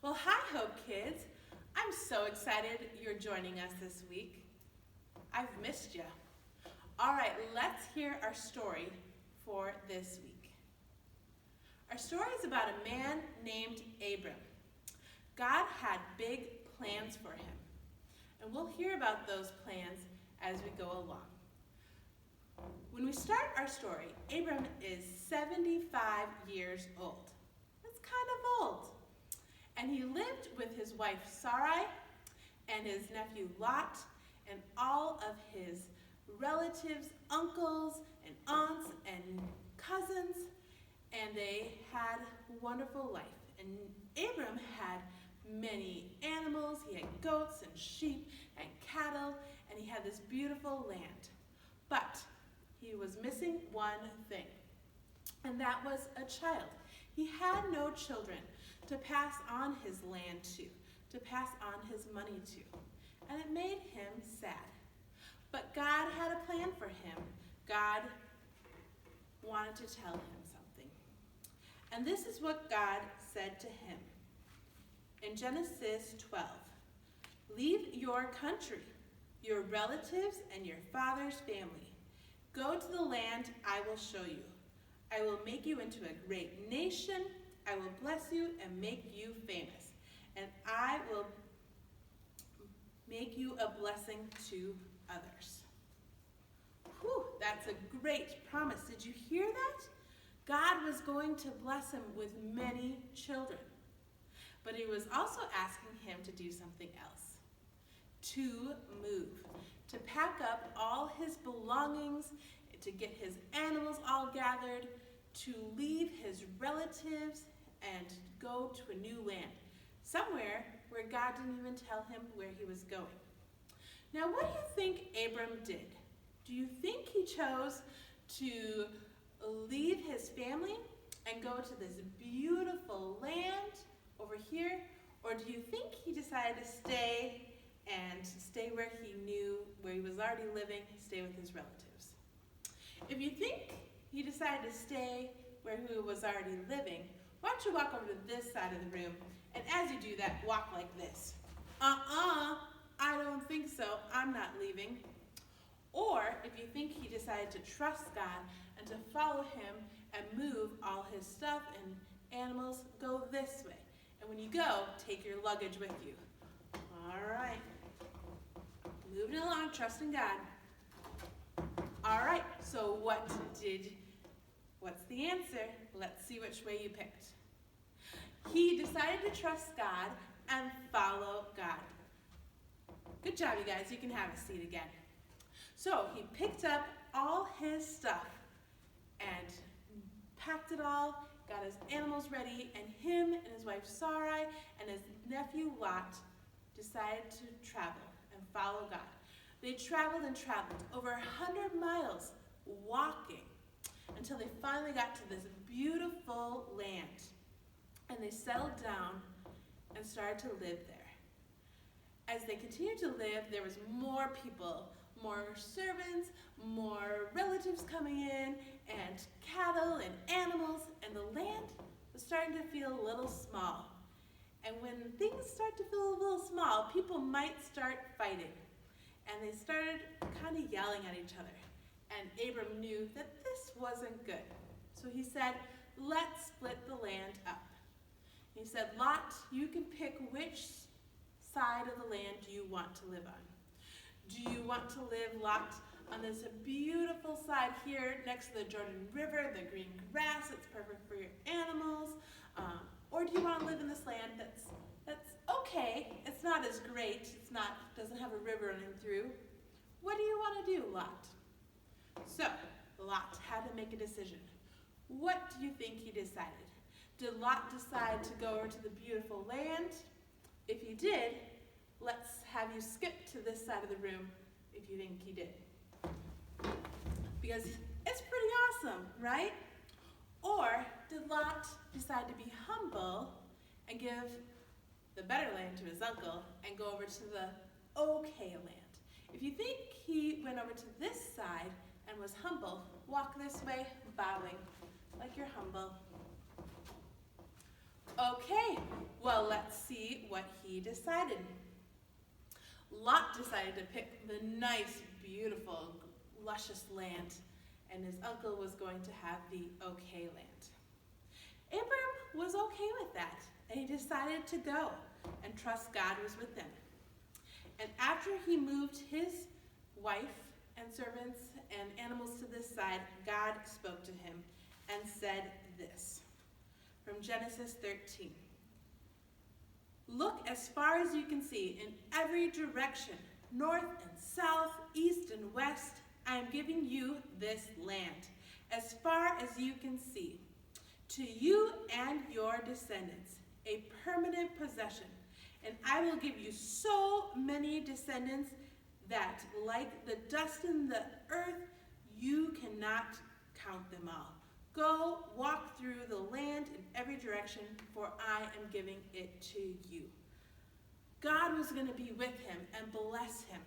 Well, hi, HopeKids. I'm so excited you're joining us this week. I've missed you. All right, let's hear our story for this week. Our story is about a man named Abram. God had big plans for him, and we'll hear about those plans as we go along. When we start our story, Abram is 75 years old. That's kind of old. And he lived with his wife Sarai and his nephew Lot and all of his relatives, uncles and aunts and cousins, and they had a wonderful life. And Abram had many animals. He had goats and sheep and cattle, and he had this beautiful land. But he was missing one thing, and that was a child. He had no children to pass on his land to pass on his money to. And it made him sad. But God had a plan for him. God wanted to tell him something. And this is what God said to him. In Genesis 12, "Leave your country, your relatives, and your father's family. Go to the land I will show you. I will make you into a great nation. I will bless you and make you famous. And I will make you a blessing to others." Whew, that's a great promise. Did you hear that? God was going to bless him with many children. But he was also asking him to do something else. To move. To pack up all his belongings, to get his animals all gathered, to leave his relatives and go to a new land. Somewhere where God didn't even tell him where he was going. Now, what do you think Abram did? Do you think he chose to leave his family and go to this beautiful land over here? Or do you think he decided to stay where he knew, where he was already living, stay with his relatives? If you think he decided to stay where he was already living, why don't you walk over to this side of the room, and as you do that, walk like this. I don't think so. I'm not leaving. Or if you think he decided to trust God and to follow him and move all his stuff and animals, go this way. And when you go, take your luggage with you. All right. Moving along, trusting God. All right, so what's the answer? Let's see which way you picked. He decided to trust God and follow God. Good job, you guys. You can have a seat again. So he picked up all his stuff and packed it all, got his animals ready, and him and his wife Sarai and his nephew Lot decided to travel and follow God. They traveled and traveled over 100 miles walking until they finally got to this beautiful land. And they settled down and started to live there. As they continued to live, there was more people, more servants, more relatives coming in, and cattle and animals, and the land was starting to feel a little small. And when things start to feel a little small, people might start fighting. And they started kind of yelling at each other. And Abram knew that this wasn't good. So he said, "Let's split the land up." He said, "Lot, you can pick which side of the land you want to live on. Do you want to live, Lot, on this beautiful side here next to the Jordan River, the green grass, it's perfect for your animals? Or do you want to live in this land that's okay, it's not as great, doesn't have a river running through? What do you want to do, Lot?" So, Lot had to make a decision. What do you think he decided? Did Lot decide to go over to the beautiful land? If he did, let's have you skip to this side of the room if you think he did. Because it's pretty awesome, right? Or did Lot decide to be humble and give the better land to his uncle and go over to the okay land? If you think he went over to this side and was humble, walk this way, bowing like you're humble. Okay, well, let's see what he decided. Lot decided to pick the nice, beautiful, luscious land, and his uncle was going to have the okay land. Abram was okay with that, and he decided to go and trust God was with him. And after he moved his wife and servants and animals to this side, God spoke to him and said this, from Genesis 13. Look as far as you can see in every direction, north and south, east and west. I am giving you this land, as far as you can see, to you and your descendants, a permanent possession. And I will give you so many descendants that, like the dust in the earth, you cannot count them all. Go, walk through the land in every direction, for I am giving it to you. God was going to be with him and bless him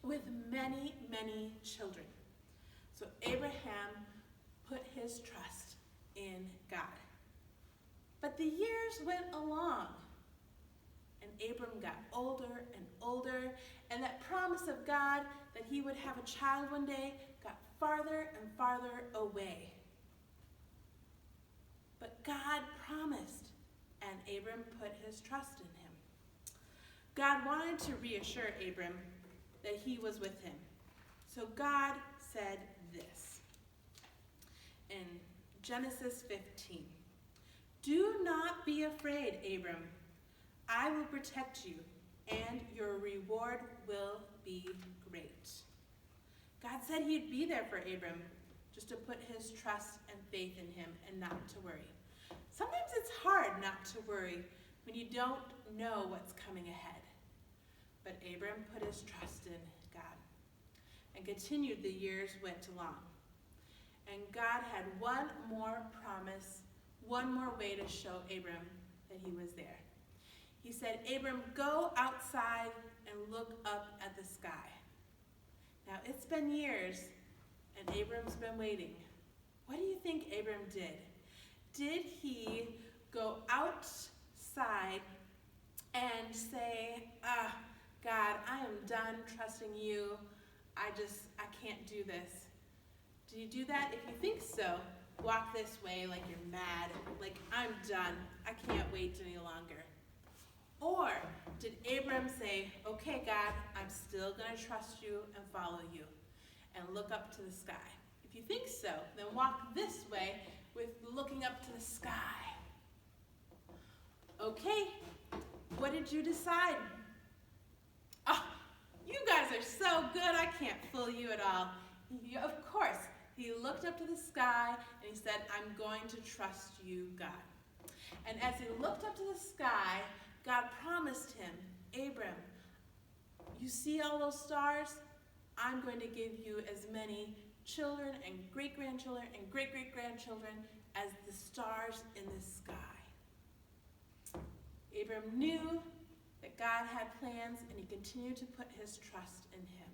with many, many children. So Abraham put his trust in God. But the years went along, and Abram got older and older, and that promise of God that he would have a child one day got farther and farther away. But God promised, and Abram put his trust in him. God wanted to reassure Abram that he was with him. So God said this in Genesis 15. Do not be afraid, Abram. I will protect you, and your reward will be great. God said he'd be there for Abram, just to put his trust and faith in him and not to worry. Sometimes it's hard not to worry when you don't know what's coming ahead. But Abram put his trust in God and continued. The years went along. And God had one more promise, one more way to show Abram that he was there. He said, Abram, go outside and look up at the sky. Now, it's been years, and Abram's been waiting. What do you think Abram did? Did he go outside and say, God, I am done trusting you. I can't do this. Did you do that? If you think so, walk this way like you're mad, like I'm done. I can't wait any longer. Or did Abram say, okay, God, I'm still going to trust you and follow you, and look up to the sky? If you think so, then walk this way with looking up to the sky. Okay, what did you decide? Oh, you guys are so good, I can't fool you at all. Of course, he looked up to the sky and he said, I'm going to trust you, God. And as he looked up to the sky, God promised him, Abram, you see all those stars? I'm going to give you as many children and great-grandchildren and great-great-grandchildren as the stars in the sky. Abram knew that God had plans, and he continued to put his trust in him.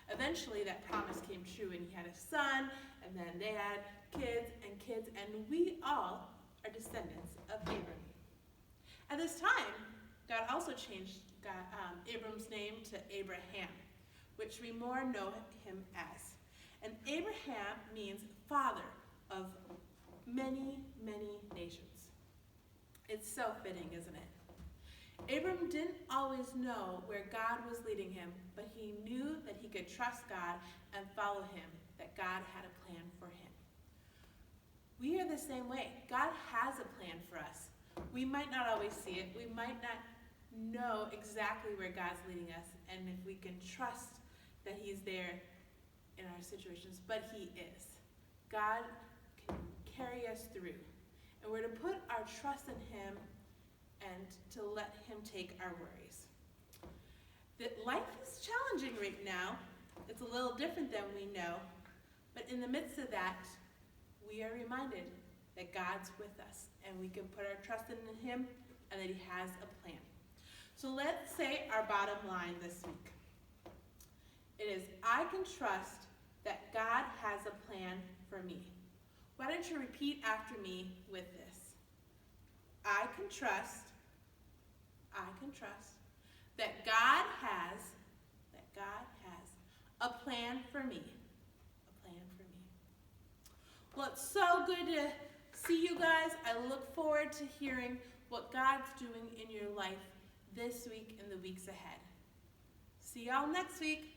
Eventually, that promise came true, and he had a son, and then they had kids, and we all are descendants of Abram. At this time, God also changed Abram's name to Abraham, which we more know him as. And Abraham means father of many, many nations. It's so fitting, isn't it? Abram didn't always know where God was leading him, but he knew that he could trust God and follow him, that God had a plan for him. We are the same way. God has a plan for us. We might not always see it. We might not know exactly where God's leading us, and if we can trust that he's there in our situations, but he is. God can carry us through. And we're to put our trust in him and to let him take our worries. That life is challenging right now. It's a little different than we know. But in the midst of that, we are reminded that God's with us, and we can put our trust in him and that he has a plan. So let's say our bottom line this week. It is, I can trust that God has a plan for me. Why don't you repeat after me with this? I can trust and trust that God has a plan for me. A plan for me. Well, it's so good to see you guys. I look forward to hearing what God's doing in your life this week and the weeks ahead. See y'all next week.